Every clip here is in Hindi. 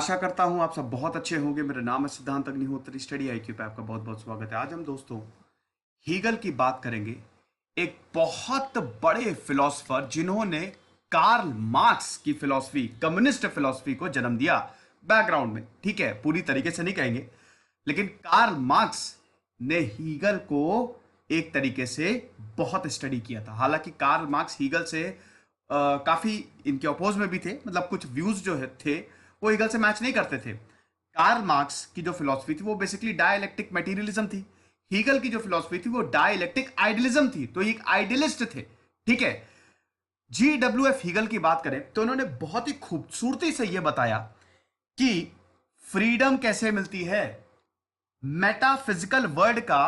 आशा करता हूँ आप सब बहुत अच्छे होंगे। मेरा नाम है सिद्धांत अग्निहोत्री। स्टडी आईक्यू पे आपका बहुत बहुत स्वागत है। आज हम दोस्तों हीगल की बात करेंगे, एक बहुत बड़े फिलोसफर जिन्होंने कार्ल मार्क्स की फिलॉसफी, कम्युनिस्ट फिलॉसफी को जन्म दिया। बैकग्राउंड में ठीक है, पूरी तरीके से नहीं कहेंगे, लेकिन कार्ल मार्क्स ने हीगल को एक तरीके से बहुत स्टडी किया था। हालांकि कार्ल मार्क्स हीगल से काफी इनके अपोज में भी थे, मतलब कुछ व्यूज जो थे वो हीगल से मैच नहीं करते थे। कार्ल मार्क्स की जो फिलॉसफी थी वो बेसिकली डायलैक्टिक मटेरियलिज्म थी। हीगल की जो फिलॉसफी थी वो डायलैक्टिक आइडियलिज्म थी, तो एक आइडियलिस्ट थे। ठीक है, GW हीगल की बात करें तो उन्होंने बहुत ही खूबसूरती से यह बताया कि फ्रीडम कैसे मिलती है। मेटाफिजिकल वर्ड का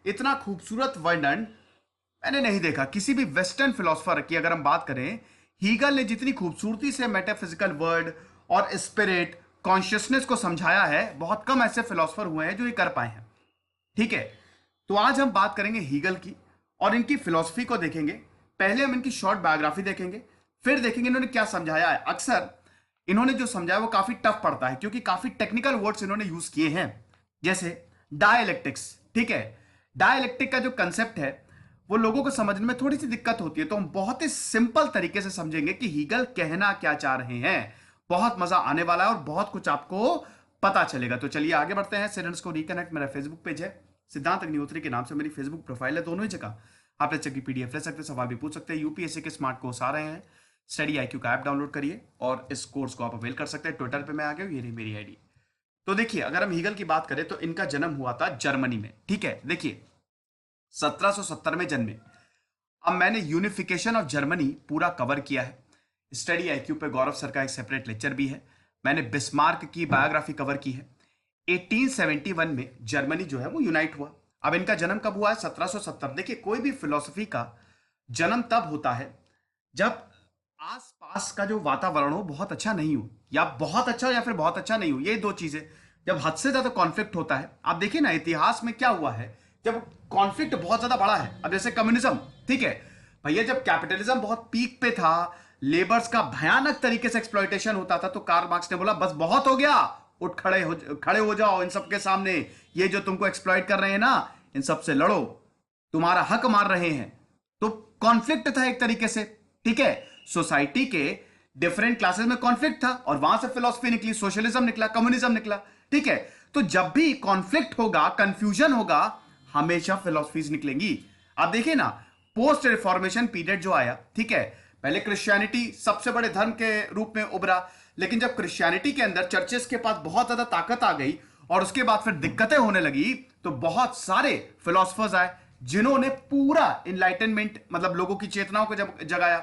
इतना खूबसूरत वर्णन मैंने नहीं देखा किसी भी वेस्टर्न फिलोसफर की। अगर हम बात करें, हीगल ने जितनी खूबसूरती से मेटाफिजिकल वर्ड और स्पिरिट, कॉन्शियसनेस को समझाया है, बहुत कम ऐसे फिलोसफर हुए हैं जो ये कर पाए हैं। ठीक है, तो आज हम बात करेंगे हीगल की और इनकी फिलॉसफी को देखेंगे। पहले हम इनकी शॉर्ट बायोग्राफी देखेंगे, फिर देखेंगे इन्होंने क्या समझाया है। अक्सर इन्होंने जो समझाया वो काफी टफ पड़ता है क्योंकि काफी टेक्निकल वर्ड्स इन्होंने यूज किए हैं, जैसे डायलैक्टिक्स। ठीक है, डायलैक्टिक का जो कंसेप्ट है वो लोगों को समझने में थोड़ी सी दिक्कत होती है, तो हम बहुत ही सिंपल तरीके से समझेंगे कि हीगल कहना क्या चाह रहे हैं। बहुत मजा आने वाला है और बहुत कुछ आपको पता चलेगा। तो चलिए आगे बढ़ते हैं। स्टूडेंट्स को रिकनेक्ट, मेरा फेसबुक पेज है, सिद्धांत अग्निहोत्री के नाम से मेरी फेसबुक प्रोफाइल है। दोनों ही जगह आप लेक्चर की पीडीएफ ले सकते हैं, सवाल भी पूछ सकते हैं। यूपीएससी के स्मार्ट कोर्स आ रहे हैं, स्टडी आईक्यू का ऐप डाउनलोड करिए और इस कोर्स को आप अवेल कर सकते हैं। ट्विटर पे मैं आ गया हूं, ये रही मेरी आईडी। तो देखिए, अगर हम हीगल की बात करें तो इनका जन्म हुआ था जर्मनी में। ठीक है, देखिए 1770 में जन्मे। अब मैंने यूनिफिकेशन ऑफ जर्मनी पूरा कवर किया है। स्टडी आईक्यू पे गौरव सर का एक सेपरेट लेक्चर भी है। मैंने बिस्मार्क की बायोग्राफी कवर की है। 1871 में जर्मनी जो है वो यूनाइट हुआ। अब इनका जन्म कब हुआ है? 1770। देखिए, कोई भी फिलोसफी का जन्म तब होता है जब आसपास का जो वातावरण हो बहुत अच्छा नहीं हो, या बहुत अच्छा हो या फिर बहुत अच्छा नहीं हो, ये दो चीजें। जब हद से ज्यादा कॉन्फ्लिक्ट होता है, आप देखिए ना इतिहास में क्या हुआ है जब कॉन्फ्लिक्ट बहुत ज्यादा बड़ा है। अब जैसे कम्युनिज्म, ठीक है भैया, जब कैपिटलिज्म बहुत पीक पे था, लेबर्स का भयानक तरीके से एक्सप्लॉइटेशन होता था, तो कार्ल मार्क्स ने बोला बस बहुत हो गया, उठ खड़े हो जाओ इन सबके सामने। ये जो तुमको एक्सप्लॉइट कर रहे हैं ना, इन सबसे लड़ो, तुम्हारा हक मार रहे हैं। तो कॉन्फ्लिक्ट था एक तरीके से। ठीक है, सोसाइटी के डिफरेंट क्लासेस में कॉन्फ्लिक्ट था और वहां से फिलॉसफी निकली, सोशलिज्म निकला, कम्युनिज्म निकला। ठीक है, तो जब भी कॉन्फ्लिक्ट होगा, कंफ्यूजन होगा, हमेशा फिलॉसफीज निकलेंगी। आप देखिए ना, पोस्ट रिफॉर्मेशन पीरियड जो आया, ठीक है, पहले क्रिश्चियनिटी सबसे बड़े धर्म के रूप में उभरा, लेकिन जब क्रिश्चियनिटी के अंदर चर्चेस के पास बहुत ज्यादा ताकत आ गई और उसके बाद फिर दिक्कतें होने लगी, तो बहुत सारे फिलोसफर्स आए जिन्होंने पूरा इनलाइटनमेंट, मतलब लोगों की चेतनाओं को जगाया।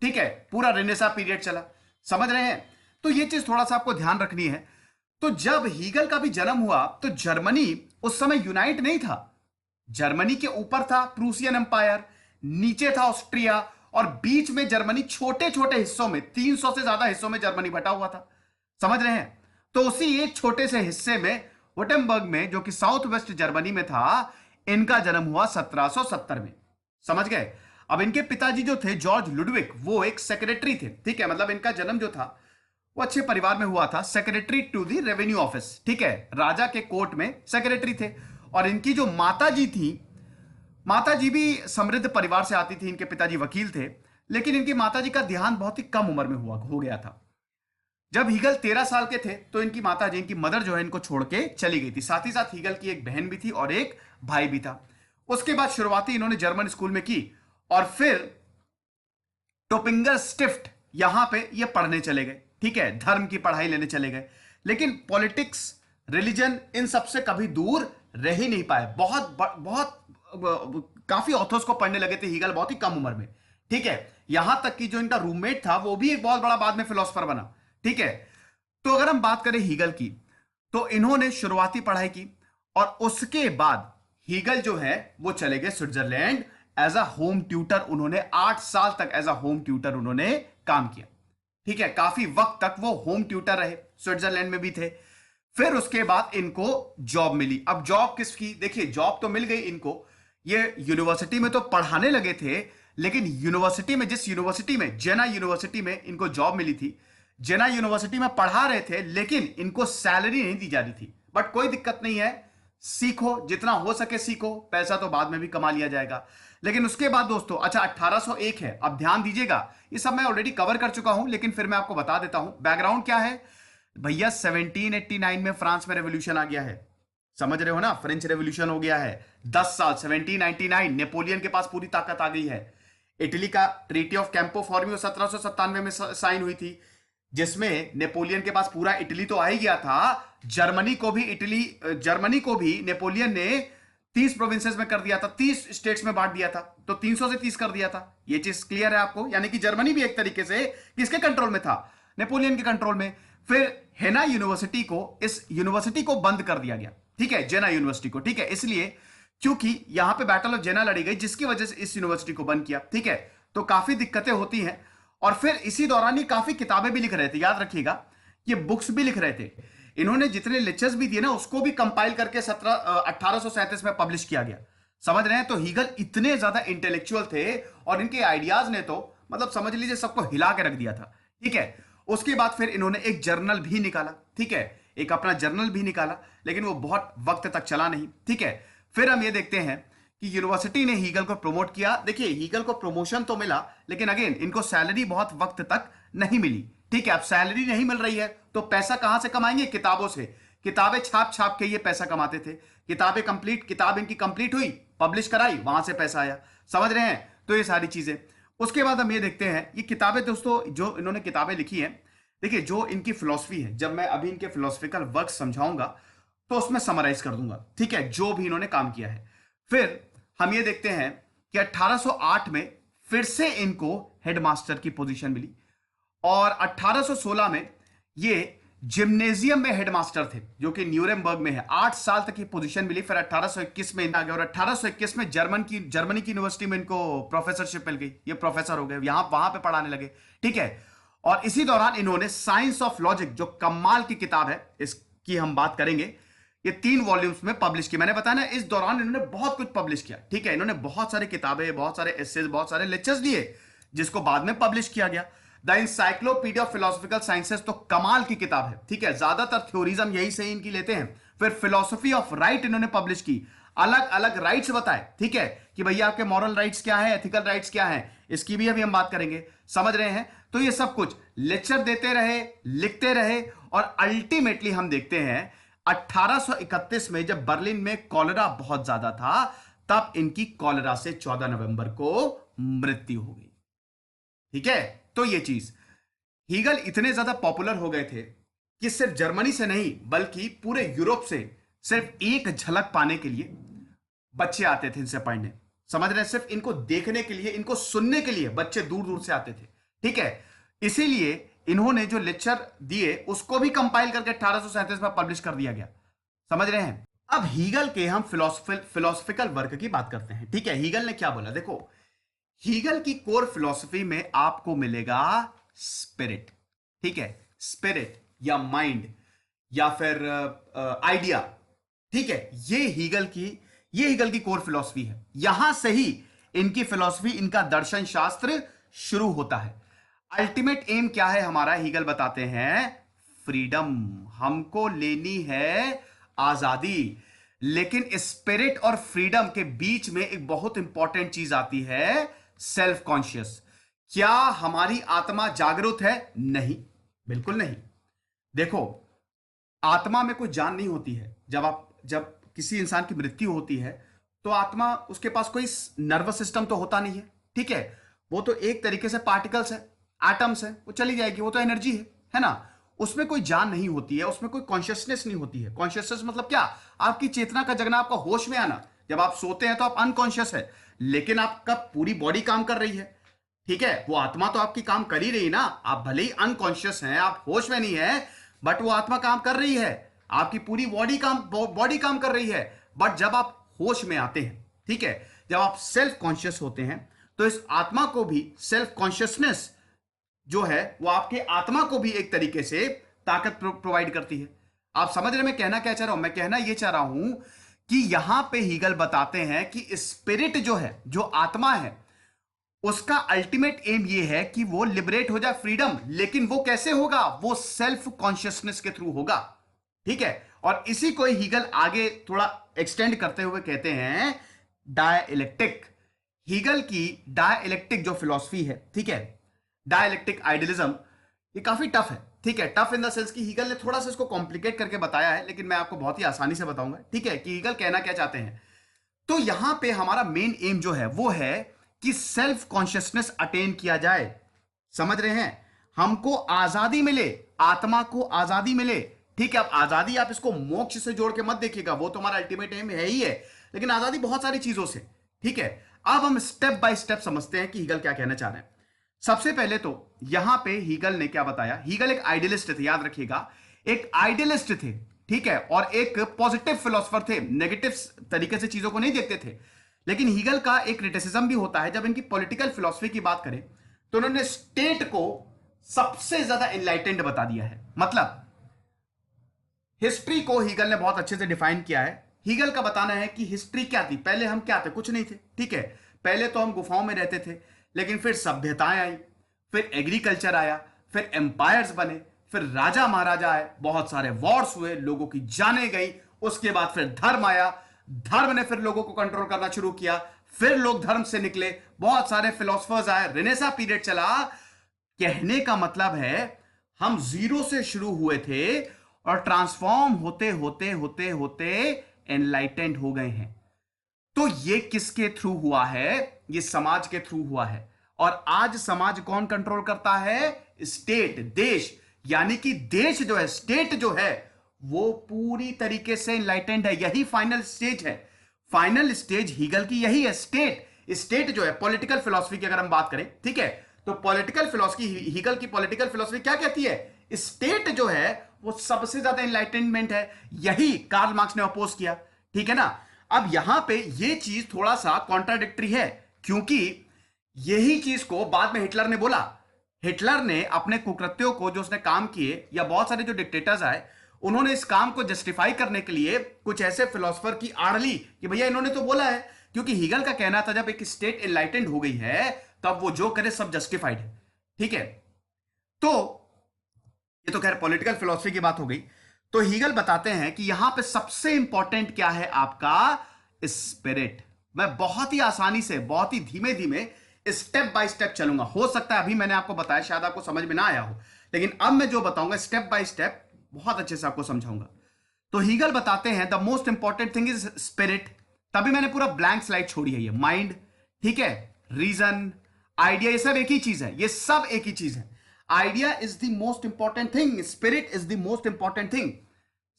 ठीक है, पूरा रेनेसा पीरियड चला। समझ रहे हैं? तो ये चीज थोड़ा सा आपको ध्यान रखनी है। तो जब हीगल का भी जन्म हुआ तो जर्मनी उस समय यूनाइट नहीं था। जर्मनी के ऊपर था प्रूसियन एम्पायर, नीचे था ऑस्ट्रिया, और बीच में जर्मनी छोटे छोटे हिस्सों में, 300 से ज्यादा हिस्सों में जर्मनी बटा हुआ था। समझ रहे हैं? तो उसी एक छोटे से हिस्से में, वुटेमबर्ग में, जो कि साउथ वेस्ट जर्मनी में था, इनका जन्म हुआ 1770 में। समझ गए? अब इनके पिताजी जो थे जॉर्ज लुडविक, वो एक सेक्रेटरी थे। ठीक है, मतलब इनका जन्म जो था वो अच्छे परिवार में हुआ था, secretary to the revenue office. ठीक है, राजा के कोर्ट में सेक्रेटरी थे। और इनकी जो माता जी थी, माता जी भी समृद्ध परिवार से आती थी। इनके पिताजी वकील थे, लेकिन इनकी माता जी का देहांत बहुत ही कम उम्र में हो गया था। जब हीगल 13 साल के थे तो इनकी माता जी, इनकी मदर जो है, इनको छोड़ के चली गई थी। साथ ही साथ हीगल की एक बहन भी थी और एक भाई भी था। उसके बाद शुरुआती इन्होंने जर्मन स्कूल में की और फिर टोपिंगर स्टिफ्ट, यहां पे ये पढ़ने चले गए। ठीक है, धर्म की पढ़ाई लेने चले गए, लेकिन पॉलिटिक्स, रिलीजन, इन सबसे कभी दूर रह ही नहीं पाए। बहुत बहुत काफी ऑथर्स को पढ़ने लगे थे हीगल बहुत ही कम उम्र में। ठीक है, यहां तक कि जो इनका रूममेट था वो भी एक बहुत बड़ा बाद में फिलोसफर बना। ठीक है, तो अगर हम बात करें हीगल की, तो इन्होंने शुरुआती पढ़ाई की और उसके बाद हीगल जो है वो चले गए Switzerland as a home tutor. उन्होंने 8 साल तक एज अ होम ट्यूटर उन्होंने काम किया। ठीक है, काफी वक्त तक वो होम ट्यूटर रहे, स्विट्जरलैंड में भी थे। फिर उसके बाद इनको जॉब मिली। अब जॉब किसकी? देखिए, जॉब तो मिल गई इनको, ये यूनिवर्सिटी में तो पढ़ाने लगे थे, लेकिन यूनिवर्सिटी में, जिस यूनिवर्सिटी में, जेना यूनिवर्सिटी में इनको जॉब मिली थी, जेना यूनिवर्सिटी में पढ़ा रहे थे, लेकिन इनको सैलरी नहीं दी जा रही थी। बट कोई दिक्कत नहीं है, सीखो, जितना हो सके सीखो, पैसा तो बाद में भी कमा लिया जाएगा। लेकिन उसके बाद दोस्तों, अच्छा 1801 है, अब ध्यान दीजिएगा, ये सब मैं ऑलरेडी कवर कर चुका हूं, लेकिन फिर मैं आपको बता देता हूं बैकग्राउंड क्या है भैया। 1789 में फ्रांस में रेवोल्यूशन आ गया है, समझ रहे हो ना, फ्रेंच रेवोल्यूशन हो गया है। 10 साल 1799, नेपोलियन के पास पूरी ताकत आ गई है। इटली का ट्रीटी ऑफ कैंपो फॉर्मियो 1797 में साइन हुई थी, जिसमें नेपोलियन के पास पूरा इटली तो आ ही गया था, जर्मनी को भी नेपोलियन ने 30 प्रोविंसेस में कर दिया था, 30 स्टेट्स में बांट दिया था, तो 300 से 30 कर दिया था। ये चीज क्लियर है आपको, यानी कि जर्मनी भी एक तरीके से किसके कंट्रोल में था, नेपोलियन के कंट्रोल में। फिर हेना यूनिवर्सिटी को, इस यूनिवर्सिटी को बंद कर दिया गया, ठीक है, जेना यूनिवर्सिटी को, ठीक है, इसलिए क्योंकि यहां पे बैटल ऑफ जेना लड़ी गई, जिसकी वजह से इस यूनिवर्सिटी को बंद किया, ठीक है। तो काफी दिक्कतें होती हैं। और फिर इसी दौरान ये काफी किताबें भी लिख रहे थे, याद रखिएगा, ये बुक्स भी लिख रहे थे। इन्होंने जितने लेक्चर्स भी दिए ना, उसको भी कंपाइल करके 1837 में पब्लिश किया गया, समझ रहे हैं। तो हीगल इतने ज्यादा इंटेलेक्चुअल थे और इनके आइडियाज ने तो मतलब समझ लीजिए सबको हिला के रख दिया था, ठीक है। उसके बाद फिर इन्होंने एक जर्नल भी निकाला, ठीक है, एक अपना जर्नल भी निकाला, लेकिन वो बहुत वक्त तक चला नहीं, ठीक है। फिर हम ये देखते हैं कि यूनिवर्सिटी ने हीगल को प्रमोट किया। देखिए हीगल को प्रमोशन तो मिला, लेकिन अगेन इनको सैलरी बहुत वक्त तक नहीं मिली, ठीक है। अब सैलरी नहीं मिल रही है तो पैसा कहां से कमाएंगे, किताबों से। किताबें छाप छाप के ये पैसा कमाते थे। किताब इनकी कंप्लीट हुई, पब्लिश कराई, वहां से पैसा आया, समझ रहे हैं। तो ये सारी चीजें। उसके बाद हम ये देखते हैं, ये किताबें दोस्तों जो इन्होंने किताबें लिखी हैं, देखिए जो इनकी फिलॉसफी है, जब मैं अभी इनके फिलोसफिकल वर्क समझाऊंगा तो उसमें समराइज कर दूंगा, ठीक है, जो भी इन्होंने काम किया है। फिर हम ये देखते हैं कि 1808 में फिर से इनको हेडमास्टर की पोजीशन मिली और 1816 में ये जिम्नेजियम में हेडमास्टर थे, जो कि न्यूरेमबर्ग में है। 8 साल तक ये पोजीशन मिली। फिर 1821 में आ गया और 1821 में जर्मनी की यूनिवर्सिटी में इनको प्रोफेसरशिप मिल गई, ये प्रोफेसर हो गए, वहां पे पढ़ाने लगे, ठीक है। और इसी दौरान इन्होंने साइंस ऑफ लॉजिक, जो कमाल की किताब है, इसकी हम बात करेंगे, ये 3 वॉल्यूम्स में पब्लिश की। मैंने बताया ना, इस दौरान इन्होंने बहुत कुछ पब्लिश किया, ठीक है। इन्होंने बहुत सारी किताबें, बहुत सारे एसेज, बहुत सारे लेक्चर्स दिए, जिसको बाद में पब्लिश किया गया। The encyclopedia of philosophical sciences तो कमाल की किताब है, ठीक है। ज्यादातर थ्योरिज्म यही से इनकी लेते हैं। फिर फिलोसफी ऑफ राइट इन्होंने पब्लिश की, अलग अलग राइट्स बताए, ठीक है, कि भैया आपके मॉरल राइट्स क्या है, एथिकल राइट्स क्या है, इसकी भी अभी हम बात करेंगे, समझ रहे हैं। तो ये सब कुछ लेक्चर देते रहे, लिखते रहे, और अल्टीमेटली हम देखते हैं 1831 में जब बर्लिन में कॉलेरा बहुत ज्यादा था, तब इनकी कॉलेरा से 14 नवंबर को मृत्यु हो गई, ठीक है। तो ये चीज, हीगल इतने ज्यादा पॉपुलर हो गए थे कि सिर्फ जर्मनी से नहीं बल्कि पूरे यूरोप से सिर्फ एक झलक पाने के लिए बच्चे आते थे इनसे पढ़ने, समझ रहे हैं। सिर्फ इनको देखने के लिए, इनको सुनने के लिए बच्चे दूर दूर से आते थे, ठीक है। इसीलिए इन्होंने जो लेक्चर दिए उसको भी कंपाइल करके 1837 में पब्लिश कर दिया गया, समझ रहे हैं। अब हीगल के हम फिलोसफिकल वर्क की बात करते हैं, ठीक है। हीगल ने क्या बोला, देखो हीगल की कोर फिलॉसफी में आपको मिलेगा स्पिरिट, ठीक है, स्पिरिट या माइंड या फिर आइडिया, ठीक है। ये हीगल की कोर फिलॉसफी है। यहां से ही इनकी फिलॉसफी, इनका दर्शन शास्त्र शुरू होता है। अल्टीमेट एम क्या है हमारा, हीगल बताते हैं फ्रीडम, हमको लेनी है आजादी। लेकिन स्पिरिट और फ्रीडम के बीच में एक बहुत इंपॉर्टेंट चीज आती है, सेल्फ कॉन्शियस। क्या हमारी आत्मा जागरूक है? नहीं, बिल्कुल नहीं। देखो आत्मा में कोई जान नहीं होती है। जब किसी इंसान की मृत्यु होती है तो आत्मा, उसके पास कोई नर्वस सिस्टम तो होता नहीं है, ठीक है। वो तो एक तरीके से पार्टिकल्स है, एटम्स है, वो चली जाएगी, वो तो एनर्जी है ना। उसमें कोई जान नहीं होती है, उसमें कोई कॉन्शियसनेस नहीं होती है। कॉन्शियसनेस मतलब क्या, आपकी चेतना का जगना, आपका होश में आना। जब आप सोते हैं तो आप अनकॉन्शियस है, लेकिन आपका पूरी बॉडी काम कर रही है, ठीक है। वो आत्मा तो आपकी काम कर ही रही ना, आप भले ही अनकॉन्शियस हैं, आप होश में नहीं है, बट वो आत्मा काम कर रही है, आपकी पूरी बॉडी काम कर रही है। बट जब आप होश में आते हैं, ठीक है, जब आप सेल्फ कॉन्शियस होते हैं, तो इस आत्मा को भी सेल्फ कॉन्शियसनेस जो है वो आपके आत्मा को भी एक तरीके से ताकत प्रोवाइड करती है। आप समझ रहे मैं कहना क्या चाह रहा हूं? मैं कहना यह चाह रहा हूं कि यहां पे हीगल बताते हैं कि स्पिरिट जो है, जो आत्मा है, उसका अल्टीमेट एम ये है कि वो लिबरेट हो जाए, फ्रीडम। लेकिन वो कैसे होगा? वो सेल्फ कॉन्शियसनेस के थ्रू होगा, ठीक है। और इसी को हीगल आगे थोड़ा एक्सटेंड करते हुए कहते हैं डायइलेक्टिक। हीगल की डायइलेक्टिक जो फिलॉसफी है, ठीक है, डायइलेक्टिक आइडियलिज्म, ये काफी टफ है, ठीक है। टफ इन द सेंस कि हीगल ने थोड़ा सा इसको कॉम्प्लिकेट करके बताया है, लेकिन मैं आपको बहुत ही आसानी से बताऊंगा, ठीक है, कि हीगल कहना क्या चाहते हैं। तो यहां पे हमारा मेन एम जो है वो है कि सेल्फ कॉन्शियसनेस अटेन किया जाए। समझ रहे हैं? हमको आजादी मिले, आत्मा को आजादी मिले, ठीक है। अब आजादी आप इसको मोक्ष से जोड़ के मत देखिएगा, वो तो हमारा अल्टीमेट एम है ही है, लेकिन आजादी बहुत सारी चीजों से, ठीक है। अब हम स्टेप बाय स्टेप समझते हैं कि हीगल क्या कहना चाह रहे हैं। सबसे पहले तो यहां पे हीगल ने क्या बताया? हीगल एक आइडियलिस्ट थे, याद रखिएगा, एक आइडियलिस्ट थे, ठीक है, और एक पॉजिटिव फिलोसफर थे, नेगेटिव तरीके से चीजों को नहीं देखते थे। लेकिन हीगल का एक क्रिटिसिज्म भी होता है, जब इनकी पॉलिटिकल फिलोसफी की बात करें तो उन्होंने स्टेट को सबसे ज्यादा एनलाइटेंड बता दिया है। मतलब हिस्ट्री को हीगल ने बहुत अच्छे से डिफाइन किया है। हीगल का बताना है कि हिस्ट्री क्या थी, पहले हम क्या थे? कुछ नहीं थे, ठीक है। पहले तो हम गुफाओं में रहते थे, लेकिन फिर सभ्यताएं आई, फिर एग्रीकल्चर आया, फिर एम्पायर्स बने, फिर राजा महाराजा आए, बहुत सारे वॉर्स हुए, लोगों की जानें गई, उसके बाद फिर धर्म आया, धर्म ने फिर लोगों को कंट्रोल करना शुरू किया, फिर लोग धर्म से निकले, बहुत सारे फिलोसफर्स आए, रेनेसा पीरियड चला। कहने का मतलब है हम जीरो से शुरू हुए थे और ट्रांसफॉर्म होते होते होते होते एनलाइटेंड हो गए हैं। तो ये किसके थ्रू हुआ है? ये समाज के थ्रू हुआ है। और आज समाज कौन कंट्रोल करता है? स्टेट, देश। यानी कि देश जो है, स्टेट जो है, वो पूरी तरीके से एनलाइटेंड है। यही फाइनल स्टेज है। फाइनल स्टेज हीगल की यही है, स्टेट। स्टेट जो है, पॉलिटिकल फिलॉसफी की अगर हम बात करें, ठीक है, तो पॉलिटिकल फिलॉसफी, हीगल की पॉलिटिकल फिलॉसफी क्या कहती है? स्टेट जो है वो सबसे ज्यादा एनलाइटेनमेंट है। यही कार्ल मार्क्स ने अपोज किया, ठीक है ना। अब यहां पे ये चीज थोड़ा सा कॉन्ट्राडिक्टरी है, क्योंकि यही चीज को बाद में हिटलर ने बोला। हिटलर ने अपने कुकृत्यों को जो उसने काम किए, या बहुत सारे जो डिक्टेटर्स आए, उन्होंने इस काम को जस्टिफाई करने के लिए कुछ ऐसे फिलोसफर की आड़ ली कि भैया इन्होंने तो बोला है। क्योंकि हीगल का कहना था जब एक स्टेट एनलाइटेंड हो गई है तब वो जो करे सब जस्टिफाइड है, ठीक है। तो ये तो खैर पॉलिटिकल फिलोसफी की बात हो गई। तो हीगल बताते हैं कि यहां पे सबसे इंपॉर्टेंट क्या है? आपका स्पिरिट। मैं बहुत ही आसानी से, बहुत ही धीमे धीमे, स्टेप बाय स्टेप चलूंगा। हो सकता है अभी मैंने आपको बताया शायद आपको समझ में ना आया हो, लेकिन अब मैं जो बताऊंगा स्टेप बाय स्टेप बहुत अच्छे से आपको समझाऊंगा। तो हीगल बताते हैं the most important thing is spirit. तभी मैंने पूरा ब्लैंक स्लाइड छोड़ी है। ये माइंड, ठीक है, रीजन, आइडिया, ये सब एक ही चीज है, ये सब एक ही चीज है। Idea is the most important thing, spirit is the most important thing.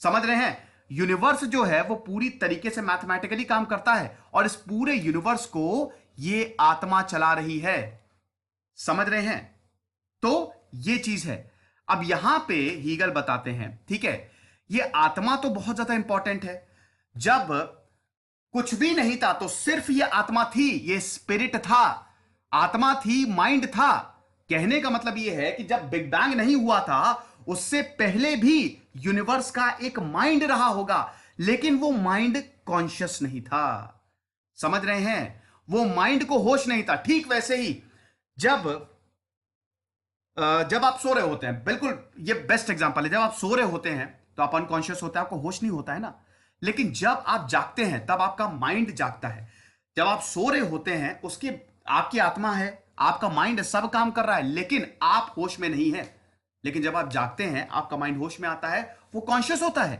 समझ रहे हैं? यूनिवर्स जो है वो पूरी तरीके से मैथमेटिकली काम करता है, और इस पूरे यूनिवर्स को ये आत्मा चला रही है। समझ रहे हैं? तो ये चीज है। अब यहां पे हीगल बताते हैं, ठीक है, ये आत्मा तो बहुत ज्यादा इंपॉर्टेंट है। जब कुछ भी नहीं था तो सिर्फ ये आत्मा थी, ये स्पिरिट था, आत्मा थी, माइंड था। कहने का मतलब ये है कि जब बिग बैंग नहीं हुआ था उससे पहले भी यूनिवर्स का एक माइंड रहा होगा, लेकिन वो माइंड कॉन्शियस नहीं था। समझ रहे हैं? वो माइंड को होश नहीं था। ठीक वैसे ही जब आप सो रहे होते हैं, बिल्कुल ये बेस्ट एग्जांपल है, जब आप सो रहे होते हैं तो आप अनकॉन्शियस होते हैं, आपको होश नहीं होता है ना। लेकिन जब आप जागते हैं तब आपका माइंड जागता है। जब आप सो रहे होते हैं उसकी आपकी आत्मा है, आपका माइंड सब काम कर रहा है, लेकिन आप होश में नहीं है। लेकिन जब आप जागते हैं आपका माइंड होश में आता है, वो कॉन्शियस होता है।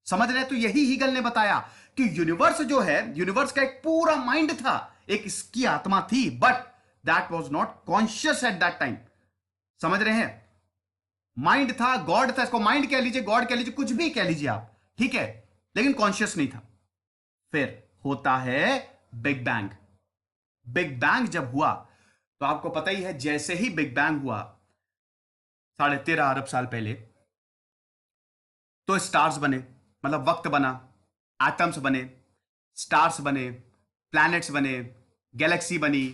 समझ रहे हैं? तो यही हीगल ने बताया कि यूनिवर्स जो है, यूनिवर्स का एक पूरा माइंड था, एक इसकी आत्मा थी, but that was not conscious at that time. समझ रहे हैं? माइंड था, गॉड था, इसको माइंड कह लीजिए, गॉड कह लीजिए, कुछ भी कह लीजिए आप, ठीक है, लेकिन कॉन्शियस नहीं था। फिर होता है बिग बैंग। बिग बैंग जब हुआ तो आपको पता ही है, जैसे ही बिग बैंग हुआ 13.5 अरब साल पहले, तो स्टार्स बने, मतलब वक्त बना, एटम्स बने, स्टार्स बने, प्लैनेट्स बने, गैलेक्सी बनी,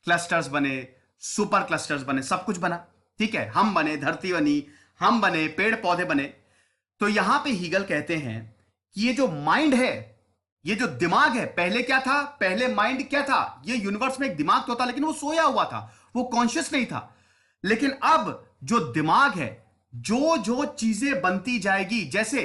क्लस्टर्स बने, सुपर क्लस्टर्स बने, सब कुछ बना, ठीक है। हम बने, धरती बनी, हम बने, पेड़ पौधे बने। तो यहां पे हीगल कहते हैं कि ये जो माइंड है, ये जो दिमाग है, पहले क्या था? पहले माइंड क्या था? ये यूनिवर्स में एक दिमाग तो था, लेकिन वो सोया हुआ था, वो कॉन्शियस नहीं था। लेकिन अब जो दिमाग है, जो जो चीजें बनती जाएगी, जैसे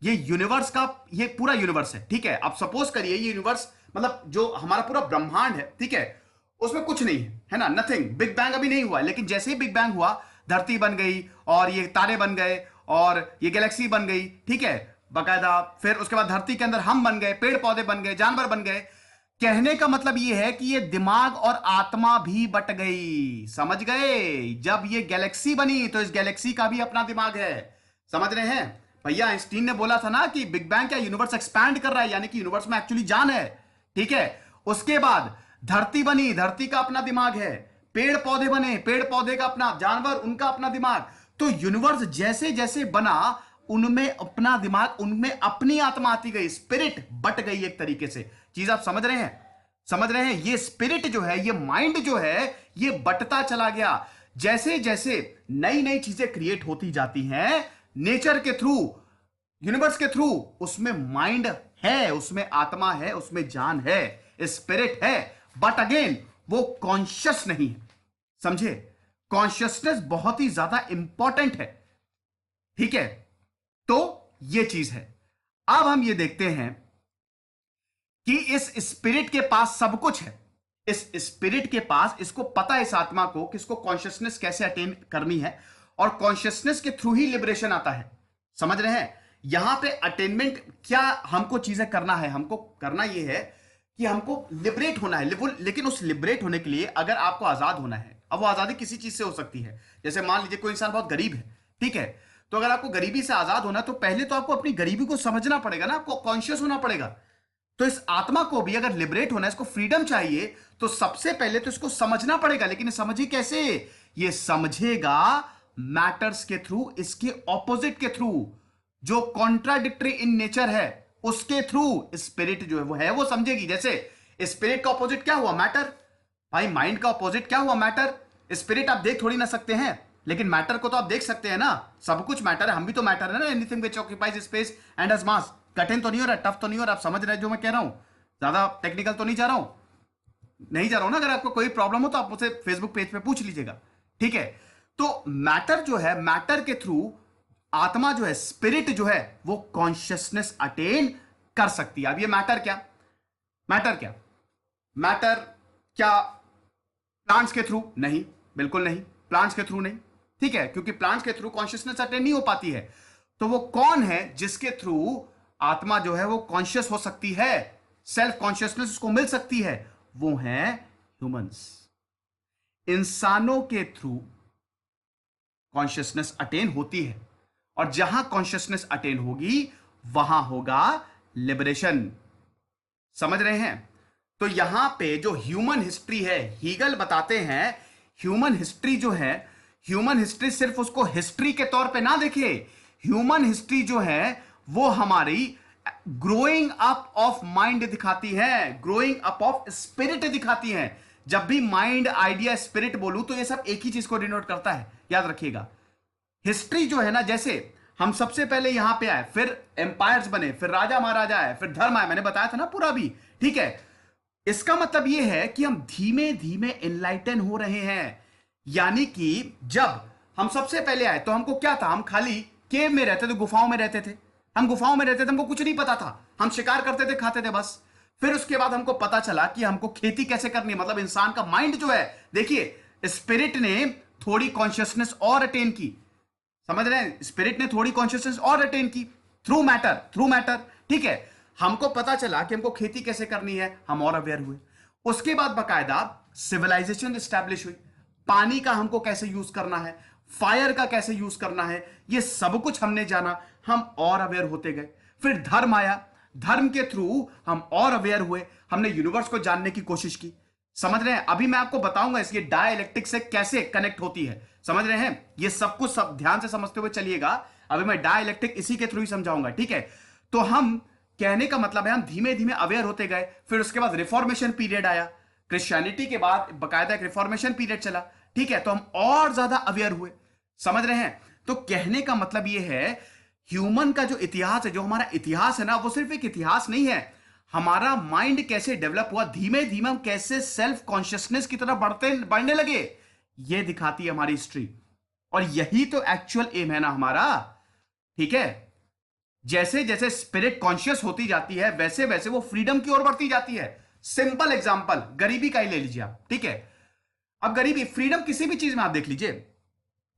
ये यूनिवर्स का, ये पूरा यूनिवर्स है, ठीक है? अब सपोज करिए ये यूनिवर्स, मतलब जो हमारा पूरा ब्रह्मांड है, ठीक है, उसमें कुछ नहीं है ना, नथिंग, बिग बैंग अभी नहीं हुआ। लेकिन जैसे ही बिग बैंग हुआ, धरती बन गई और ये तारे बन गए और ये गैलेक्सी बन गई, ठीक है, बकायदा। फिर उसके बाद धरती के अंदर हम बन गए, पेड़ पौधे बन गए, जानवर बन गए। कहने का मतलब ये है कि ये दिमाग और आत्मा भी बट गई, समझ गए? जब ये गैलेक्सी बनी तो इस गैलेक्सी का भी अपना दिमाग है, समझ रहे हैं? भैया आइंस्टीन ने बोला था ना कि बिग बैंग क्या यूनिवर्स एक्सपैंड कर रहा है, यानी कि यूनिवर्स में एक्चुअली जान है, ठीक है। उसके बाद धरती बनी, धरती का अपना दिमाग है। पेड़ पौधे बने, पेड़ पौधे का अपना, जानवर उनका अपना दिमाग। तो यूनिवर्स जैसे जैसे बना, उनमें अपना दिमाग, उनमें अपनी आत्मा आती गई, स्पिरिट बट गई एक तरीके से। चीज आप समझ रहे हैं? समझ रहे हैं? ये स्पिरिट जो है, ये माइंड जो है, ये बटता चला गया। जैसे जैसे नई नई चीजें क्रिएट होती जाती हैं नेचर के थ्रू, यूनिवर्स के थ्रू, उसमें माइंड है, उसमें आत्मा है, उसमें जान है, स्पिरिट है। बट अगेन वो कॉन्शियस नहीं है, समझे? कॉन्शियसनेस बहुत ही ज्यादा इंपॉर्टेंट है, ठीक है? तो ये चीज है। अब हम ये देखते हैं कि इस स्पिरिट के पास सब कुछ है। इस स्पिरिट के पास, इसको पता है, इस आत्मा को, कि इसको कॉन्शियसनेस कैसे अटेन करनी है, और कॉन्शियसनेस के थ्रू ही लिबरेशन आता है। समझ रहे हैं? यहां पे अटेनमेंट क्या, हमको चीजें करना है, हमको करना यह है कि हमको लिबरेट होना है। लेकिन उस लिबरेट होने के लिए अगर आपको आजाद होना है, अब वो आजादी किसी चीज से हो सकती है। जैसे मान लीजिए कोई इंसान बहुत गरीब है, ठीक है, तो अगर आपको गरीबी से आजाद होना है, तो पहले तो आपको अपनी गरीबी को समझना पड़ेगा ना, आपको कॉन्शियस होना पड़ेगा। तो इस आत्मा को भी अगर लिबरेट होना है, इसको फ्रीडम चाहिए, तो सबसे पहले तो इसको समझना पड़ेगा। लेकिन समझे कैसे? ये समझेगा मैटर्स के थ्रू, इसके ऑपोजिट के थ्रू, जो कॉन्ट्राडिक्टरी इन नेचर है उसके थ्रू। स्पिरिट जो है वो समझेगी। जैसे स्पिरिट का ऑपोजिट क्या हुआ? मैटर। भाई माइंड का ऑपोजिट क्या हुआ? मैटर। स्पिरिट आप देख थोड़ी ना सकते हैं, लेकिन मैटर को तो आप देख सकते हैं ना, सब कुछ मैटर है, हम भी तो मैटर है ना। Anything which occupies space and has मास। कठिन तो नहीं हो रहा, टफ तो नहीं हो रहा, आप समझ रहे हैं जो मैं कह रहा हूं? ज्यादा टेक्निकल तो नहीं जा रहा हूं, नहीं जा रहा हूं ना। अगर आपको कोई प्रॉब्लम हो तो आप मुझसे फेसबुक पेज पे पूछ लीजिएगा, ठीक है? तो मैटर जो है, मैटर के थ्रू आत्मा जो है, स्पिरिट जो है, वो कॉन्शियसनेस अटेन कर सकती है। अब ये मैटर क्या, मैटर क्या, मैटर क्या प्लांट्स के थ्रू? नहीं, बिल्कुल नहीं, प्लांट्स के थ्रू नहीं, ठीक है, क्योंकि प्लांट्स के थ्रू कॉन्शियसनेस अटेन नहीं हो पाती है। तो वो कौन है जिसके थ्रू आत्मा जो है वो कॉन्शियस हो सकती है, सेल्फ कॉन्शियसनेस उसको मिल सकती है? वो है ह्यूमंस। इंसानों के थ्रू कॉन्शियसनेस अटेन होती है, और जहां कॉन्शियसनेस अटेन होगी वहां होगा लिबरेशन। समझ रहे हैं? तो यहां पे जो ह्यूमन हिस्ट्री है, हीगल बताते हैं ह्यूमन हिस्ट्री जो है, ह्यूमन हिस्ट्री सिर्फ उसको हिस्ट्री के तौर पे ना देखे। ह्यूमन हिस्ट्री जो है वो हमारी ग्रोइंग अप ऑफ माइंड दिखाती है, ग्रोइंग अप ऑफ स्पिरिट दिखाती है। जब भी माइंड, आइडिया, स्पिरिट बोलूं तो ये सब एक ही चीज को डिनोट करता है, याद रखिएगा। हिस्ट्री जो है ना, जैसे हम सबसे पहले यहां पे आए, फिर एम्पायर्स बने, फिर राजा महाराजा आए, फिर धर्म आए, मैंने बताया था ना पूरा भी, ठीक है? इसका मतलब यह है कि हम धीमे धीमे एनलाइटन हो रहे हैं। यानी कि जब हम सबसे पहले आए तो हमको क्या था? हम खाली केव में रहते थे, गुफाओं में रहते थे। हम गुफाओं में रहते थे, हमको कुछ नहीं पता था, हम शिकार करते थे, खाते थे बस। फिर उसके बाद हमको पता चला कि हमको खेती कैसे करनी है। मतलब इंसान का माइंड जो है, देखिए स्पिरिट ने थोड़ी कॉन्शियसनेस और अटेन की, समझ रहे हैं? स्पिरिट ने थोड़ी कॉन्शियसनेस और अटेन की थ्रू मैटर, थ्रू मैटर, ठीक है? हमको पता चला कि हमको खेती कैसे करनी है, हम और अवेयर हुए। उसके बाद बकायदा सिविलाइजेशन स्टैब्लिश हुई, पानी का हमको कैसे यूज करना है, फायर का कैसे यूज करना है, ये सब कुछ हमने जाना, हम और अवेयर होते गए। फिर धर्म आया, धर्म के थ्रू हम और अवेयर हुए, हमने यूनिवर्स को जानने की कोशिश की। समझ रहे हैं? अभी मैं आपको बताऊंगा इसके डाइलेक्ट्रिक से कैसे कनेक्ट होती है, समझ रहे हैं? ये सब कुछ सब ध्यान से समझते हुए चलिएगा। अभी मैं डाइलेक्ट्रिक इसी के थ्रू ही समझाऊंगा, ठीक है? तो हम, कहने का मतलब है, हम धीमे धीमे अवेयर होते गए। फिर उसके बाद रिफॉर्मेशन पीरियड आया, क्रिश्चियनिटी के बाद बकायदा एक रिफॉर्मेशन पीरियड चला, ठीक है? तो हम और ज्यादा अवेयर हुए, समझ रहे हैं? तो कहने का मतलब यह है, ह्यूमन का जो इतिहास है, जो हमारा इतिहास है ना, वो सिर्फ एक इतिहास नहीं है। हमारा माइंड कैसे डेवलप हुआ, धीमे धीमे हम कैसे सेल्फ कॉन्शियसनेस की तरफ बढ़ने लगे, ये दिखाती है हमारी हिस्ट्री। और यही तो एक्चुअल एम है ना हमारा। ठीक है, जैसे जैसे स्पिरिट कॉन्शियस होती जाती है वैसे वैसे वो फ्रीडम की ओर बढ़ती जाती है। सिंपल एग्जांपल गरीबी का ही ले लीजिए आप। ठीक है, अब गरीबी, फ्रीडम किसी भी चीज में आप देख लीजिए।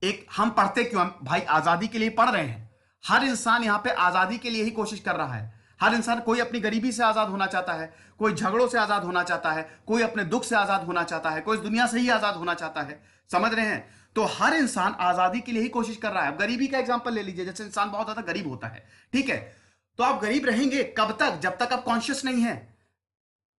एक हम पढ़ते क्यों, हम भाई आजादी के लिए पढ़ रहे हैं। हर इंसान यहां पे आजादी के लिए ही कोशिश कर रहा है। हर इंसान, कोई अपनी गरीबी से आजाद होना चाहता है, कोई झगड़ों से आजाद होना चाहता है, कोई अपने दुख से आजाद होना चाहता है, कोई इस दुनिया से ही आजाद होना चाहता है। समझ रहे हैं? तो हर इंसान आजादी के लिए ही कोशिश कर रहा है। अब गरीबी का एग्जांपल ले लीजिए, जैसे इंसान बहुत ज्यादा गरीब होता है। ठीक है, तो आप गरीब रहेंगे कब तक? जब तक आप कॉन्शियस नहीं है।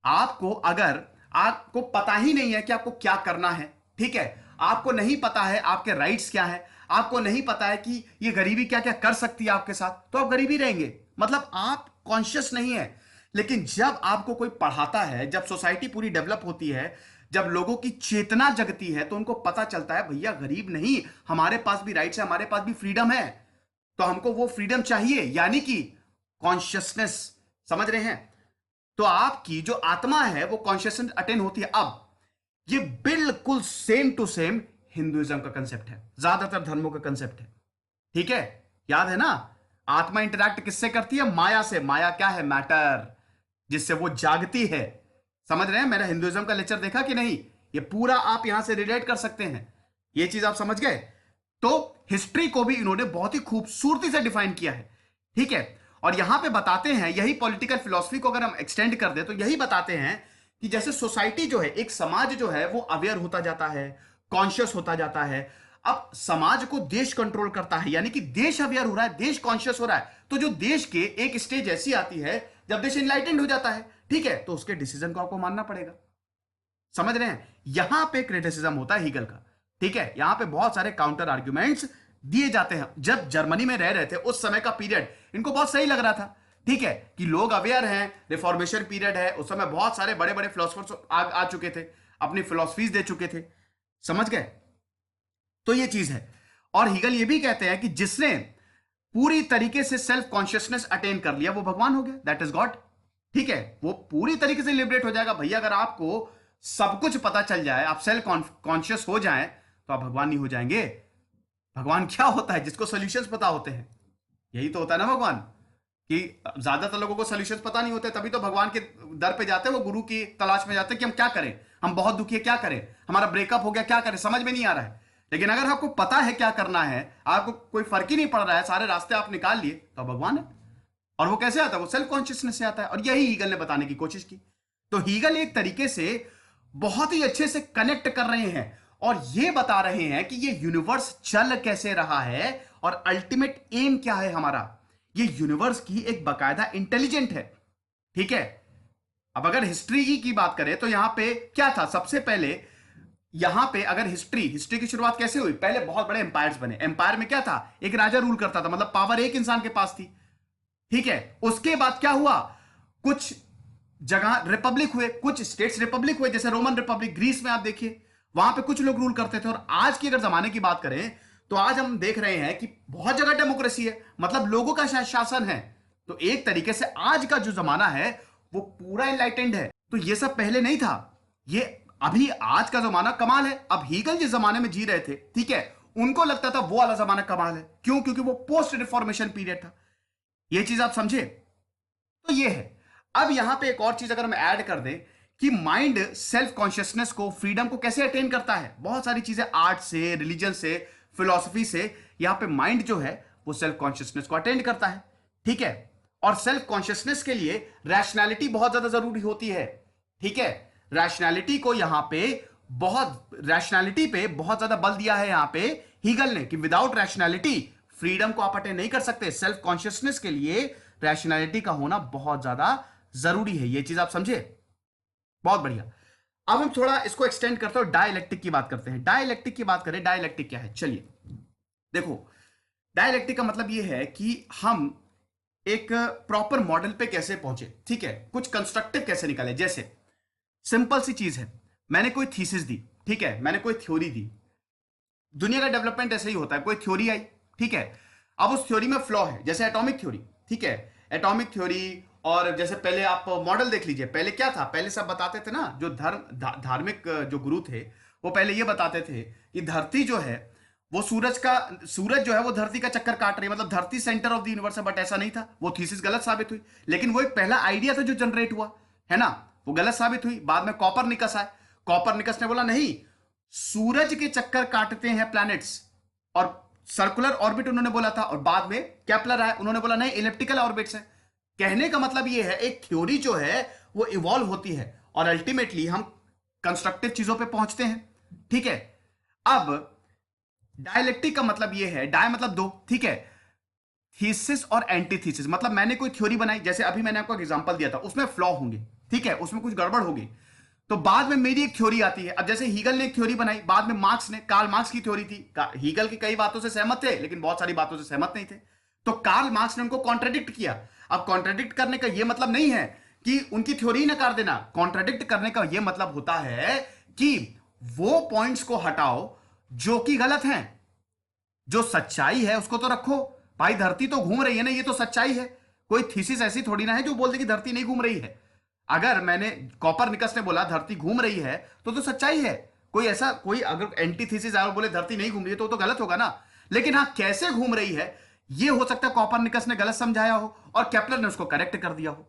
आपको अगर आपको पता ही नहीं है कि आपको क्या करना है, ठीक है, आपको नहीं पता है आपके राइट्स क्या है, आपको नहीं पता है कि ये गरीबी क्या क्या कर सकती है आपके साथ, तो आप गरीबी रहेंगे। मतलब आप कॉन्शियस नहीं है। लेकिन जब आपको कोई पढ़ाता है, जब सोसाइटी पूरी डेवलप होती है, जब लोगों की चेतना जगती है, तो उनको पता चलता है भैया गरीब नहीं, हमारे पास भी राइट्स है, हमारे पास भी फ्रीडम है, तो हमको वो फ्रीडम चाहिए, यानी कि कॉन्शियसनेस। समझ रहे हैं? तो आपकी जो आत्मा है वो कॉन्शियसनेस अटेन होती है। अब ये बिल्कुल सेम टू सेम हिंदुइज्म का कंसेप्ट है, ज्यादातर धर्मों का कंसेप्ट है। ठीक है, याद है ना? आत्मा इंटरैक्ट किससे करती है? माया से। माया क्या है? मैटर, जिससे वो जागती है। समझ रहे हैं? मेरा हिंदुइज्म का लेक्चर देखा कि नहीं? ये पूरा आप यहां से रिलेट कर सकते हैं। ये चीज आप समझ गए? तो हिस्ट्री को भी इन्होंने बहुत ही खूबसूरती से डिफाइन किया है। ठीक है, और यहां पे बताते हैं, यही पॉलिटिकल फिलॉसफी को अगर हम एक्सटेंड कर दे तो यही बताते हैं कि जैसे सोसाइटी जो है, एक समाज जो है वो अवेयर होता जाता है, कॉन्शियस होता जाता है। अब समाज को देश कंट्रोल करता है, यानी कि देश अवेयर हो रहा है, देश कॉन्शियस हो रहा है। तो जो देश के एक स्टेज ऐसी आती है जब देश इनलाइटेंड हो जाता है, ठीक है, तो उसके डिसीजन को आपको मानना पड़ेगा। समझ रहे हैं? यहां पे क्रिटिसिज्म होता है हीगल का। ठीक है, यहां पे बहुत सारे काउंटर आर्ग्यूमेंट्स दिए जाते हैं। जब जर्मनी में रह रहे थे उस समय का पीरियड इनको बहुत सही लग रहा था। ठीक है, कि लोग अवेयर हैं, रिफॉर्मेशन पीरियड है, उस समय बहुत सारे बड़े बड़े फिलोसफर्स आ चुके थे, अपनी फिलोसफीज दे चुके थे। समझ गए? तो ये चीज है। और हीगल ये भी कहते हैं कि जिसने पूरी तरीके से सेल्फ कॉन्शियसनेस अटेन कर लिया वो भगवान हो गया, दैट इज गॉड। ठीक है, वो पूरी तरीके से लिबरेट हो जाएगा। भैया अगर आपको सब कुछ पता चल जाए, आप सेल्फ कॉन्शियस हो जाएं, तो आप भगवान नहीं हो जाएंगे। भगवान क्या होता है? जिसको सॉल्यूशंस पता होते हैं। यही तो होता है ना भगवान, कि ज्यादातर लोगों को सॉल्यूशंस पता नहीं होते, तभी तो भगवान के दर पे जाते हैं, वो गुरु की तलाश में जाते हैं कि हम क्या करें, हम बहुत दुखी है, क्या करें, हमारा ब्रेकअप हो गया, क्या करें, समझ में नहीं आ रहा है। लेकिन अगर आपको पता है क्या करना है, आपको कोई फर्क ही नहीं पड़ रहा है, सारे रास्ते आप निकाल लिए, तो भगवान है। और वो कैसे आता है? वो सेल्फ कॉन्शियसनेस से आता है। और यही हीगल ने बताने की कोशिश की। तो हीगल एक तरीके से बहुत ही अच्छे से कनेक्ट कर रहे हैं और ये बता रहे हैं कि ये यूनिवर्स चल कैसे रहा है और अल्टीमेट एम क्या है हमारा। ये यूनिवर्स की एक बाकायदा इंटेलिजेंट है। ठीक है, अब अगर हिस्ट्री की बात करें तो यहां पे क्या था? सबसे पहले यहां पे अगर हिस्ट्री की शुरुआत कैसे हुई? पहले बहुत बड़े एम्पायर्स बने। एम्पायर में क्या था? एक राजा रूल करता था, मतलब पावर एक इंसान के पास थी। ठीक है, उसके बाद क्या हुआ? कुछ जगह रिपब्लिक हुए, कुछ स्टेट्स रिपब्लिक हुए, जैसे रोमन रिपब्लिक ग्रीस में आप देखिए, वहां पे कुछ लोग रूल करते थे। और आज की अगर जमाने की बात करें तो आज हम देख रहे हैं कि बहुत जगह डेमोक्रेसी है, मतलब लोगों का शासन है। तो एक तरीके से आज का जो जमाना है वो पूरा एनलाइटेंड है। तो ये सब पहले नहीं था, ये अभी आज का जमाना कमाल है। अब हीगल जिस जमाने में जी रहे थे, ठीक है, उनको लगता था वो वाला जमाना कमाल है। क्यों? क्योंकि वो पोस्ट रिफॉर्मेशन पीरियड था। ये चीज आप समझे? तो ये है। अब यहां पे एक और चीज अगर हम ऐड कर दें कि माइंड सेल्फ कॉन्शियसनेस को, फ्रीडम को कैसे अटेन करता है। बहुत सारी चीजें, आर्ट से, रिलीजन से, फिलॉसफी से, यहां पे माइंड जो है वो सेल्फ कॉन्शियसनेस को अटेंड करता है। ठीक है, और सेल्फ कॉन्शियसनेस के लिए रैशनैलिटी बहुत ज्यादा जरूरी होती है। ठीक है, रैशनैलिटी को यहां पे रैशनैलिटी पे बहुत ज्यादा बल दिया है यहां पे हीगल ने, कि विदाउट रैशनैलिटी फ्रीडम को आप अटेन नहीं कर सकते। सेल्फ कॉन्शियसनेस के लिए रैशनैलिटी का होना बहुत ज्यादा जरूरी है। ये चीज आप समझे? बहुत बढ़िया। अब हम थोड़ा इसको एक्सटेंड करते हैं और डायलैक्टिक की बात करते हैं। डायलैक्टिक की बात करें, डायलैक्टिक क्या है? चलिए देखो, डायलैक्टिक का मतलब यह है कि हम एक प्रॉपर मॉडल पे कैसे पहुंचे। ठीक है, कुछ कंस्ट्रक्टिव कैसे निकाले। जैसे सिंपल सी चीज है, मैंने कोई थीसिस दी, ठीक है, मैंने कोई थ्योरी दी। दुनिया का डेवलपमेंट ऐसे ही होता है, कोई थ्योरी आई, ठीक है, अब उस थ्योरी में फ्लॉ है, जैसे एटॉमिक थ्योरी। ठीक है, एटॉमिक थ्योरी और जैसे पहले आप मॉडल देख लीजिए, पहले क्या था, पहले सब बताते थे ना, जो धार्मिक जो गुरु थे वो पहले ये बताते थे कि धरती जो है वो सूरज जो है वो धरती का चक्कर काट रही है, मतलब धरती सेंटर ऑफ द यूनिवर्स है। बट ऐसा नहीं था, वो थीसिस गलत साबित हुई। लेकिन वो एक पहला आइडिया था जो जनरेट हुआ है ना, वो गलत साबित हुई। बाद में कॉपरनिकस आए, कॉपरनिकस ने बोला नहीं, सूरज के चक्कर काटते हैं प्लैनेट्स, और सर्कुलर ऑर्बिट उन्होंने बोला था। और बाद में केपलर आए, उन्होंने बोला नहीं, इलिप्टिकल ऑर्बिट्स है। कहने का मतलब ये है, एक थ्योरी जो है वो इवॉल्व होती है और अल्टीमेटली हम कंस्ट्रक्टिव चीजों पे पहुंचते हैं, ठीक है। अब डायलेक्टिक का मतलब ये है, डाय मतलब दो, ठीक है, थीसिस और एंटीथीसिस, मतलब मैंने कोई थ्योरी बनाई, जैसे अभी मैंने आपको एग्जांपल दिया था, उसमें फ्लॉ होंगे, ठीक है, उसमें कुछ गड़बड़ होगी, तो बाद में मेरी एक थ्योरी आती है। अब जैसे हीगल ने एक थ्योरी बनाई, बाद में मार्क्स ने, कार्ल मार्क्स की थ्योरी थी, हीगल की कई बातों से सहमत थे लेकिन बहुत सारी बातों से सहमत नहीं थे, तो कार्ल मार्क्स ने उनको कॉन्ट्राडिक्ट किया। अब कॉन्ट्राडिक्ट करने का यह मतलब नहीं है कि उनकी थ्योरी नकार देना, कॉन्ट्राडिक्ट करने का यह मतलब होता है कि वो पॉइंट्स को हटाओ जो कि गलत हैं, जो सच्चाई है उसको तो रखो। भाई धरती तो घूम रही है ना, ये तो सच्चाई है। कोई थीसिस ऐसी थोड़ी ना है जो बोल दे कि धरती नहीं घूम रही है। अगर मैंने कॉपरनिकस ने बोला धरती घूम रही है तो सच्चाई है। कोई ऐसा, कोई अगर एंटीथीसिस आए और बोले धरती नहीं घूम रही है तो गलत होगा ना। लेकिन हाँ, कैसे घूम रही है ये हो सकता है कॉपरनिकस ने गलत समझाया हो और केपलर ने उसको करेक्ट कर दिया हो।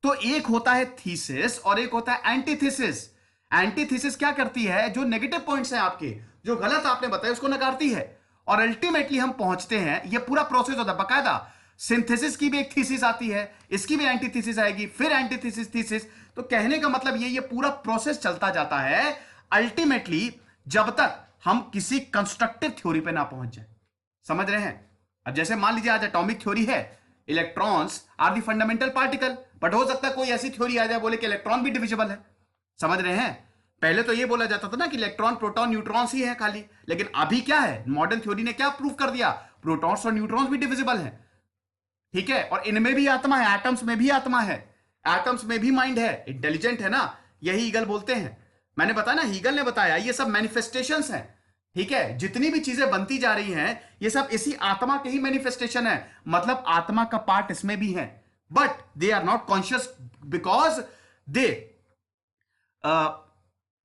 तो एक होता है थीसिस और एक होता है एंटीथीसिस। एंटीथीसिस क्या करती है, जो नेगेटिव पॉइंट्स हैं आपके, जो गलत आपने बताया उसको नकारती है, और अल्टीमेटली हम पहुंचते हैं, ये पूरा प्रोसेस होता है बकायदा। सिंथेसिस की भी एक थीसिस आती है, इसकी भी एंटीथीसिस आएगी, फिर एंटीथीसिस, थीसिस। तो कहने का मतलब ये पूरा प्रोसेस चलता जाता है अल्टीमेटली, जब तक हम किसी कंस्ट्रक्टिव थ्योरी पे ना पहुंच जाए। समझ रहे हैं? अब जैसे मान लीजिए आज एटॉमिक थ्योरी है, electrons are the fundamental particle, but हो सकता है कोई ऐसी थ्योरी आ जाए बोले कि इलेक्ट्रॉन भी डिविजिबल है। समझ रहे हैं? पहले तो ये बोला जाता था ना कि इलेक्ट्रॉन, प्रोटॉन, न्यूट्रॉन्स ही है खाली, लेकिन अभी क्या है, मॉडर्न थ्योरी ने क्या प्रूव कर दिया, प्रोटॉन्स और न्यूट्रॉन्स भी डिविजिबल हैं, ठीक है। और इनमें भी आत्मा है, एटम्स में भी आत्मा है, एटम्स में भी माइंड है, इंटेलिजेंट है ना, यही ईगल बोलते हैं। मैंने बताया ना, ईगल ने बताया ये सब मैनिफेस्टेशंस हैं, ठीक है। जितनी भी चीजें बनती जा रही हैं ये सब इसी आत्मा के ही मैनिफेस्टेशन है, मतलब आत्मा का पार्ट इसमें भी है, but they are not conscious because they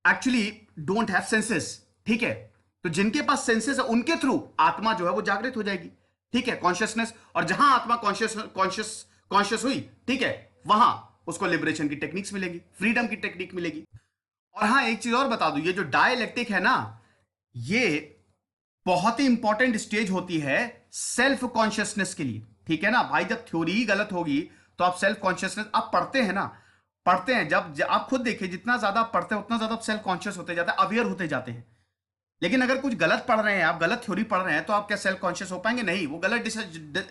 actually don't have senses, ठीक है। तो जिनके पास सेंसेस है उनके थ्रू आत्मा जो है वो जागृत हो जाएगी, ठीक है, कॉन्शियसनेस। और जहां आत्मा कॉन्शियस हुई, ठीक है, वहां उसको लिबरेशन की टेक्निक्स मिलेगी, फ्रीडम की टेक्निक मिलेगी। और हाँ, एक चीज और बता दूं, ये जो डायलेक्टिक है ना, ये बहुत ही इंपॉर्टेंट स्टेज होती है सेल्फ कॉन्शियसनेस के लिए, ठीक है ना भाई। जब थ्योरी ही गलत होगी तो आप सेल्फ कॉन्शियसनेस, आप पढ़ते हैं ना, पढ़ते हैं, जब आप खुद देखिए, जितना ज्यादा आप पढ़ते हैं उतना ज्यादा आप सेल्फ कॉन्शियस होते जाते हैं, अवेयर होते जाते हैं। लेकिन अगर कुछ गलत पढ़ रहे हैं आप, गलत थ्योरी पढ़ रहे हैं, तो आप क्या सेल्फ कॉन्शियस हो पाएंगे? नहीं, वो गलत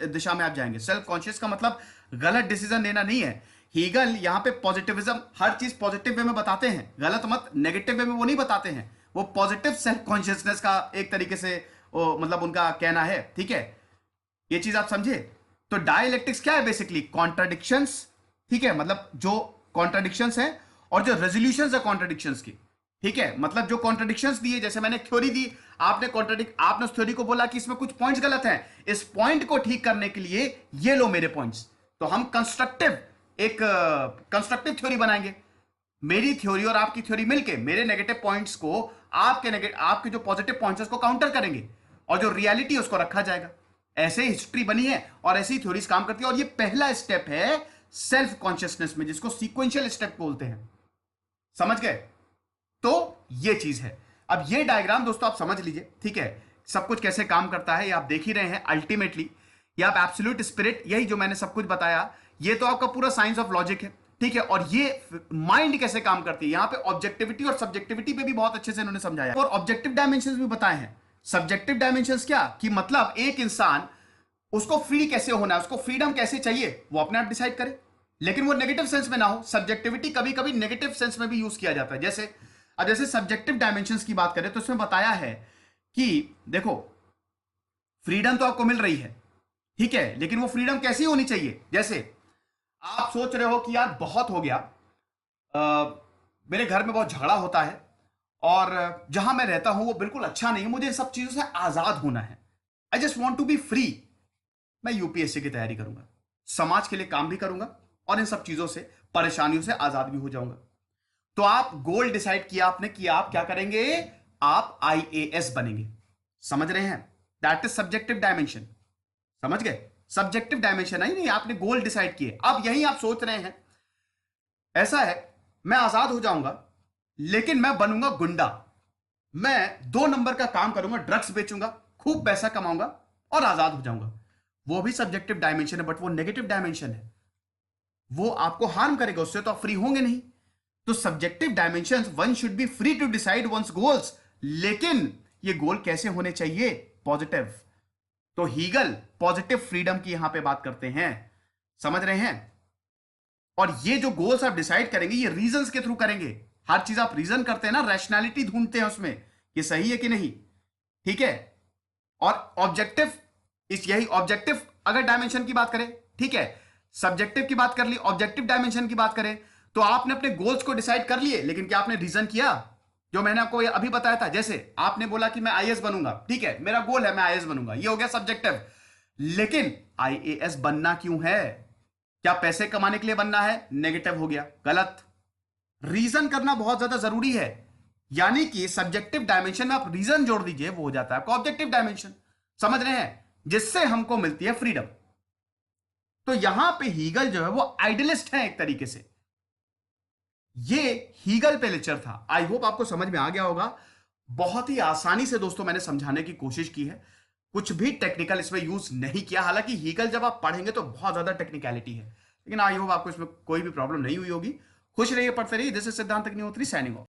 दिशा में आप जाएंगे। सेल्फ कॉन्शियस का मतलब गलत डिसीजन लेना नहीं है। हीगल यहाँ पे पॉजिटिविज्म, हर चीज पॉजिटिव वे में बताते हैं, गलत मत नेगेटिव वे में वो नहीं बताते हैं। वो पॉजिटिव सेल्फ कॉन्शियसनेस का एक तरीके से वो मतलब उनका कहना है, ठीक है। ये चीज आप समझे? तो डायलेक्टिक्स क्या है? बेसिकली कॉन्ट्राडिक्शंस, ठीक है, मतलब जो कॉन्ट्राडिक्शंस है और जो रेजोल्यूशंस है कॉन्ट्राडिक्शंस की, ठीक है। मतलब जो कॉन्ट्राडिक्शंस दिए, जैसे मैंने थ्योरी दी, आपने उस थ्योरी को बोला कि इसमें कुछ पॉइंट्स गलत हैं, इस पॉइंट को ठीक करने के लिए ये लो मेरे पॉइंट्स। तो हम कंस्ट्रक्टिव थ्योरी बनाएंगे। मेरी थ्योरी और आपकी थ्योरी मिलके मेरे नेगेटिव पॉइंट्स को आपके जो पॉजिटिव पॉइंट्स उसको काउंटर करेंगे, और जो रियलिटी है उसको रखा जाएगा। ऐसे हिस्ट्री बनी है और ऐसी थ्योरीज काम करती है। और ये पहला स्टेप है सेल्फ कॉन्शियसनेस में, जिसको सीक्वेंशियल स्टेप बोलते हैं। समझ गए? तो ये चीज है। अब ये डायग्राम दोस्तों आप समझ लीजिए, ठीक है, सब कुछ कैसे काम करता है ये आप देख ही रहे हैं। अल्टीमेटली ये आप एब्सोल्यूट स्पिरिट, यही जो मैंने सब कुछ बताया, ये तो आपका पूरा साइंस ऑफ लॉजिक है, ठीक है। और ये माइंड कैसे काम करती है, यहां पे ऑब्जेक्टिविटी और सब्जेक्टिविटी पे भी बहुत अच्छे से इन्होंने समझाया, और ऑब्जेक्टिव डायमेंशंस भी बताए हैं। सब्जेक्टिव डायमेंशंस क्या कि मतलब एक इंसान, उसको फ्री कैसे होना है, उसको फ्रीडम कैसे चाहिए, वो अपने आप डिसाइड करे, लेकिन वो नेगेटिव सेंस में ना हो। सब्जेक्टिविटी कभी कभी नेगेटिव सेंस में भी यूज किया जाता है। जैसे सब्जेक्टिव डायमेंशंस की बात करें तो इसमें बताया है कि देखो, फ्रीडम तो आपको मिल रही है, ठीक है, लेकिन वो फ्रीडम कैसी होनी चाहिए। जैसे आप सोच रहे हो कि यार बहुत हो गया, मेरे घर में बहुत झगड़ा होता है और जहां मैं रहता हूं वो बिल्कुल अच्छा नहीं है, मुझे इन सब चीजों से आजाद होना है, I just want to be free. मैं यूपीएससी की तैयारी करूंगा, समाज के लिए काम भी करूंगा और इन सब चीजों से, परेशानियों से आजाद भी हो जाऊंगा। तो आप गोल डिसाइड किया आपने कि आप क्या करेंगे, आप आईएएस बनेंगे। समझ रहे हैं? That is subjective dimension. समझ गए? सब्जेक्टिव डायमेंशन है नहीं, आपने गोल डिसाइड किए। अब यही आप सोच रहे हैं, ऐसा है मैं आजाद हो जाऊंगा लेकिन मैं बनूंगा गुंडा, मैं 2 नंबर का काम करूंगा, ड्रग्स बेचूंगा, खूब पैसा कमाऊंगा और आजाद हो जाऊंगा। वो भी सब्जेक्टिव डायमेंशन है, बट वो नेगेटिव डायमेंशन है, वो आपको हार्म करेगा, उससे तो आप फ्री होंगे नहीं। तो subjective dimension, one should be free to decide one's goals, लेकिन ये गोल कैसे होने चाहिए, पॉजिटिव। तो हीगल पॉजिटिव फ्रीडम की यहां पे बात करते हैं। समझ रहे हैं? और ये जो गोल्स आप डिसाइड करेंगे ये रीजंस के थ्रू करेंगे। हर चीज आप रीजन करते हैं ना, रैशनैलिटी ढूंढते हैं उसमें, ये सही है कि नहीं, ठीक है। और ऑब्जेक्टिव, इस यही ऑब्जेक्टिव अगर डायमेंशन की बात करें, ठीक है, सब्जेक्टिव की बात कर ली, ऑब्जेक्टिव डायमेंशन की बात करें, तो आपने अपने गोल्स को डिसाइड कर लिए, लेकिन क्या आपने रीजन किया? जो मैंने आपको अभी बताया था, जैसे आपने बोला कि मैं आईएएस बनूंगा, ठीक है, मेरा गोल है मैं आईएएस बनूंगा, ये हो गया सब्जेक्टिव। लेकिन आईएएस बनना क्यों है? क्या पैसे कमाने के लिए बनना है? नेगेटिव हो गया, गलत। रीजन करना बहुत ज्यादा जरूरी है, यानी कि सब्जेक्टिव डायमेंशन में आप रीजन जोड़ दीजिए, वो हो जाता है आपका ऑब्जेक्टिव डायमेंशन। समझ रहे हैं? जिससे हमको मिलती है फ्रीडम। तो यहां पे हीगल जो है वो आइडियलिस्ट है एक तरीके से। ये हीगल पे लेक्चर था, आई होप आपको समझ में आ गया होगा। बहुत ही आसानी से दोस्तों मैंने समझाने की कोशिश की है, कुछ भी टेक्निकल इसमें यूज नहीं किया। हालांकि हीगल जब आप पढ़ेंगे तो बहुत ज्यादा टेक्निकलिटी है, लेकिन आई होप आपको इसमें कोई भी प्रॉब्लम नहीं हुई होगी। खुश रहिए, पढ़ते रहिए। दिस इज सिद्धांत अग्निहोत्री साइनिंग ऑफ।